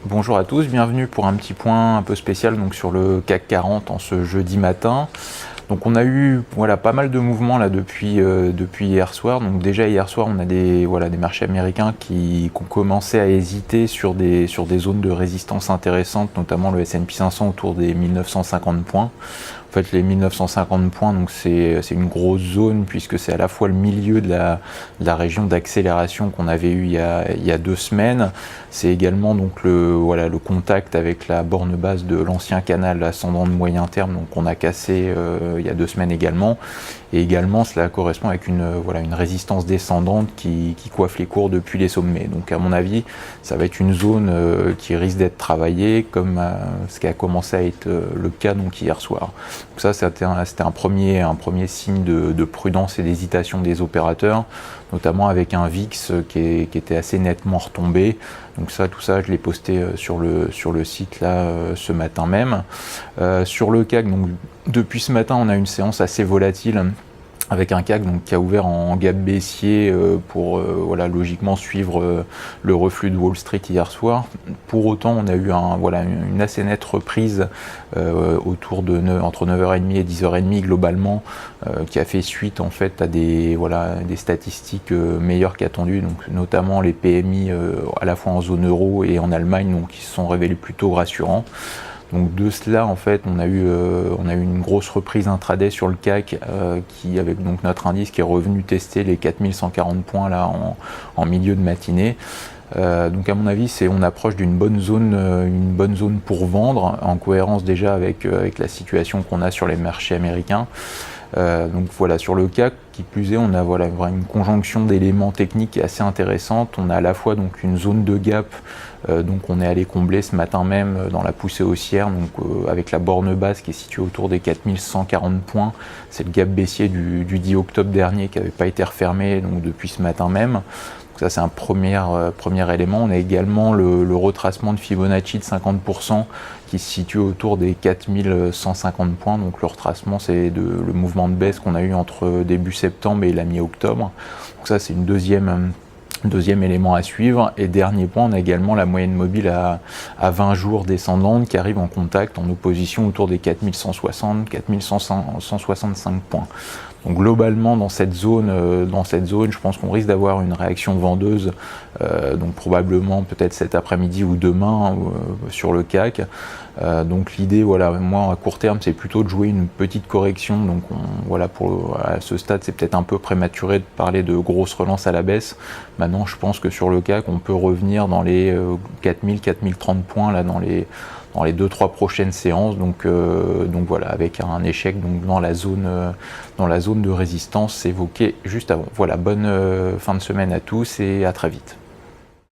Bonjour à tous, bienvenue pour un petit point un peu spécial donc sur le CAC 40 en ce jeudi matin. Donc on a eu pas mal de mouvements là depuis hier soir. Donc déjà hier soir on a des marchés américains qui ont commencé à hésiter sur des zones de résistance intéressantes, notamment le S&P 500 autour des 1950 points. En fait, les 1950 points, donc c'est une grosse zone puisque c'est à la fois le milieu de la région d'accélération qu'on avait eu il y a 2 semaines. C'est également donc le contact avec la borne basse de l'ancien canal ascendant de moyen terme, donc qu'on a cassé il y a 2 semaines également. Et également, cela correspond avec une résistance descendante qui coiffe les cours depuis les sommets. Donc à mon avis, ça va être une zone qui risque d'être travaillée comme ce qui a commencé à être le cas donc hier soir. Donc ça, c'était un premier signe de prudence et d'hésitation des opérateurs, notamment avec un VIX qui était assez nettement retombé. Donc tout ça, je l'ai posté sur le site là ce matin même. Sur le CAC, donc depuis ce matin, on a une séance assez volatile, avec un CAC donc, qui a ouvert en gap baissier pour logiquement suivre le reflux de Wall Street hier soir. Pour autant, on a eu une assez nette reprise autour de entre 9h30 et 10h30 globalement, qui a fait suite en fait à des statistiques meilleures qu'attendues, donc notamment les PMI à la fois en zone euro et en Allemagne, donc qui se sont révélés plutôt rassurants. Donc de cela, en fait, on a eu une grosse reprise intraday sur le CAC qui, avec donc notre indice qui est revenu tester les 4140 points là en milieu de matinée. Donc à mon avis, on approche d'une bonne zone pour vendre, en cohérence déjà avec la situation qu'on a sur les marchés américains. Donc voilà, sur le CAC, qui plus est, on a une conjonction d'éléments techniques assez intéressante. On a à la fois donc une zone de gap, donc on est allé combler ce matin même dans la poussée haussière, donc avec la borne basse qui est située autour des 4140 points. C'est le gap baissier du 10 octobre dernier qui n'avait pas été refermé donc depuis ce matin même. Donc ça, c'est un premier élément. On a également le retracement de Fibonacci de 50% qui se situe autour des 4150 points. Donc le retracement, c'est le mouvement de baisse qu'on a eu entre début septembre et la mi-octobre. Donc ça, c'est une deuxième élément à suivre. Et dernier point, on a également la moyenne mobile à 20 jours descendante qui arrive en contact, en opposition autour des 4160, 4165 points. Donc globalement, dans cette zone, je pense qu'on risque d'avoir une réaction vendeuse, donc probablement peut-être cet après-midi ou demain sur le CAC. Donc l'idée, moi à court terme, c'est plutôt de jouer une petite correction. Donc à ce stade, c'est peut-être un peu prématuré de parler de grosses relances à la baisse. Maintenant, je pense que sur le CAC, on peut revenir dans les 4030 points là dans les 2-3 prochaines séances, donc avec un échec donc dans la zone de résistance évoquée juste avant. Voilà, bonne fin de semaine à tous et à très vite.